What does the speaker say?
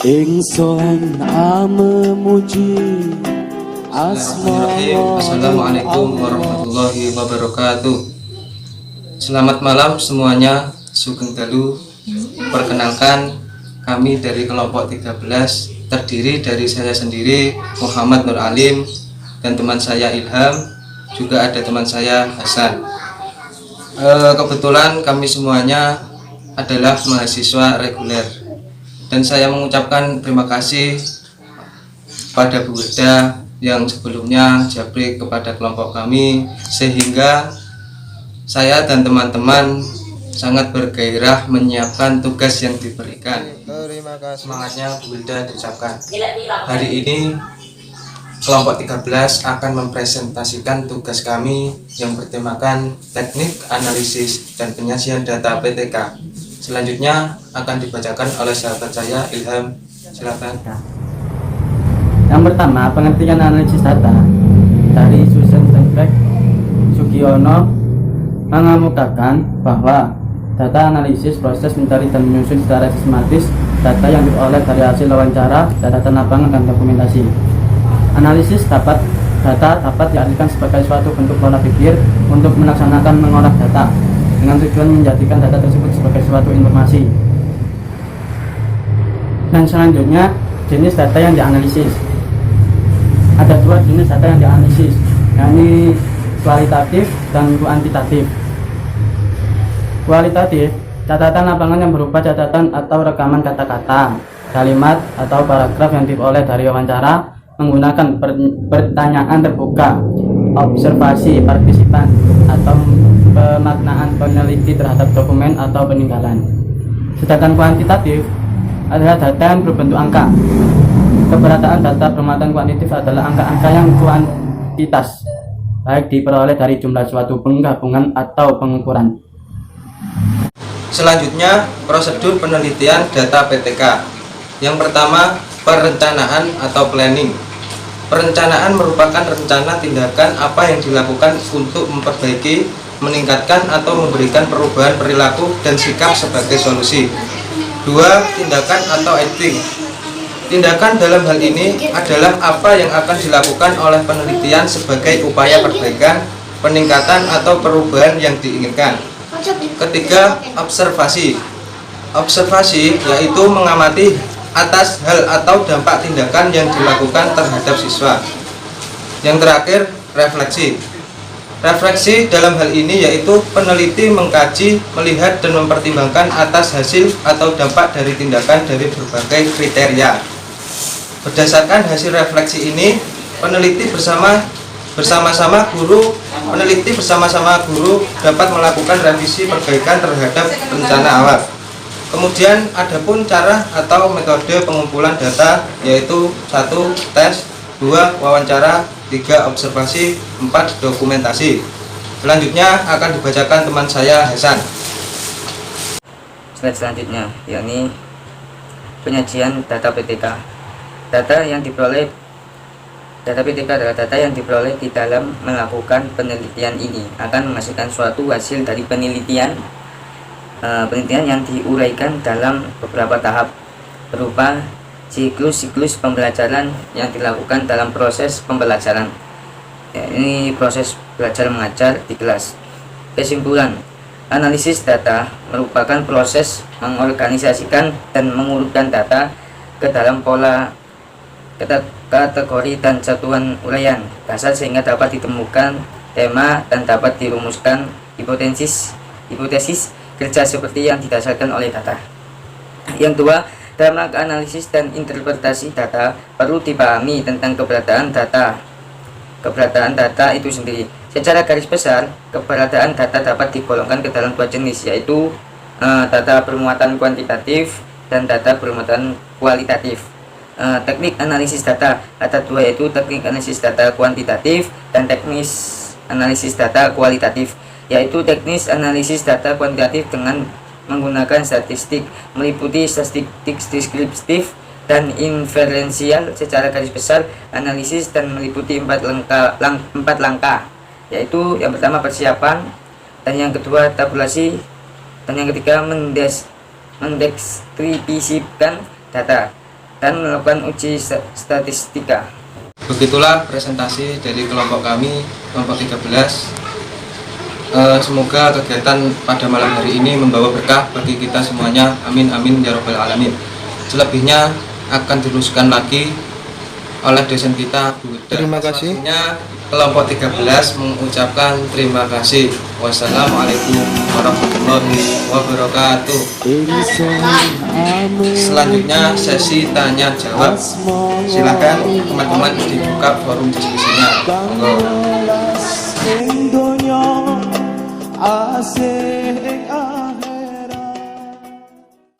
Ingsun memuji Assalamualaikum warahmatullahi wabarakatuh. Selamat malam semuanya. Sugeng Dalu. Perkenalkan, kami dari kelompok 13 terdiri dari saya sendiri Muhammad Nur Alim dan teman saya Ilham, juga ada teman saya Hasan. Kebetulan kami semuanya adalah mahasiswa reguler, dan saya mengucapkan terima kasih pada Bu Weda yang sebelumnya japri kepada kelompok kami, sehingga saya dan teman-teman sangat bergairah menyiapkan tugas yang diberikan. Terima kasih. Semangatnya Bu Weda diucapkan. Hari ini kelompok 13 akan mempresentasikan tugas kami yang bertemakan teknik analisis dan penyajian data PTK. Selanjutnya akan dibacakan oleh sahabat saya Ilham. Silakan. Yang pertama, pengertian analisis data dari Susan Steinbeck Sugiono mengemukakan bahwa data analisis proses mencari dan menyusun secara sistematis data yang diperoleh dari hasil wawancara, data lapangan, dan dokumentasi. Analisis data dapat diartikan sebagai suatu bentuk pola pikir untuk melaksanakan mengolah data dengan tujuan menjadikan data tersebut sebagai suatu informasi. Dan selanjutnya, jenis data yang dianalisis. Ada dua jenis data yang dianalisis, yakni kualitatif dan kuantitatif. Kualitatif, catatan lapangan yang berupa catatan atau rekaman kata-kata, kalimat, atau paragraf yang diperoleh dari wawancara menggunakan pertanyaan terbuka, observasi partisipan, atau pemaknaan peneliti terhadap dokumen atau peninggalan. Sedangkan kuantitatif adalah data yang berbentuk angka. Keberadaan data bermuatan kuantitatif adalah angka-angka yang kuantitas, baik diperoleh dari jumlah suatu penggabungan atau pengukuran. Selanjutnya, prosedur penelitian data PTK. Yang pertama, perencanaan atau planning. Perencanaan merupakan rencana tindakan apa yang dilakukan untuk memperbaiki, meningkatkan, atau memberikan perubahan perilaku dan sikap sebagai solusi. 2. Tindakan atau acting. Tindakan dalam hal ini adalah apa yang akan dilakukan oleh penelitian sebagai upaya perbaikan, peningkatan, atau perubahan yang diinginkan. Ketiga, observasi. Observasi yaitu mengamati atas hal atau dampak tindakan yang dilakukan terhadap siswa. Yang terakhir, refleksi. Refleksi dalam hal ini yaitu peneliti mengkaji, melihat, dan mempertimbangkan atas hasil atau dampak dari tindakan dari berbagai kriteria. Berdasarkan hasil refleksi ini, peneliti bersama-sama guru dapat melakukan revisi perbaikan terhadap rencana awal. Kemudian adapun cara atau metode pengumpulan data yaitu 1. Tes, 2. Wawancara, 3. Observasi, 4. Dokumentasi. Selanjutnya akan dibacakan teman saya Hasan. Slide selanjutnya yakni penyajian data PTK. Data PTK adalah data yang diperoleh di dalam melakukan penelitian. Ini akan menghasilkan suatu hasil dari penelitian yang diuraikan dalam beberapa tahap berupa siklus pembelajaran yang dilakukan dalam proses pembelajaran. Ini proses belajar mengajar di kelas. Kesimpulan, analisis data merupakan proses mengorganisasikan dan mengurutkan data ke dalam pola kategori dan satuan uraian dasar sehingga dapat ditemukan tema dan dapat dirumuskan hipotesis kerja seperti yang didasarkan oleh data. Yang kedua, dalam rangka analisis dan interpretasi data perlu dipahami tentang keberadaan data itu sendiri. Secara garis besar, keberadaan data dapat digolongkan ke dalam dua jenis, yaitu data bermuatan kuantitatif dan data bermuatan kualitatif. Teknik analisis data ada dua, yaitu teknik analisis data kuantitatif dan teknis analisis data kualitatif. Yaitu teknis analisis data kuantitatif dengan menggunakan statistik meliputi statistik deskriptif dan inferensial. Secara garis besar, analisis dan meliputi empat langkah, yaitu yang pertama persiapan, dan yang kedua tabulasi, dan yang ketiga mendeskripsikan data. dan melakukan uji statistika. Begitulah presentasi dari kelompok kami, kelompok 13. Semoga kegiatan pada malam hari ini membawa berkah bagi kita semuanya. Amin amin ya robbal alamin. Selebihnya akan diteruskan lagi oleh dosen kita, Bu Ida. Terima kasih. Selanjutnya kelompok 13 mengucapkan terima kasih. Wassalamualaikum warahmatullahi wabarakatuh. Selanjutnya sesi tanya jawab. Silakan teman-teman dibuka forum diskusinya. Monggo.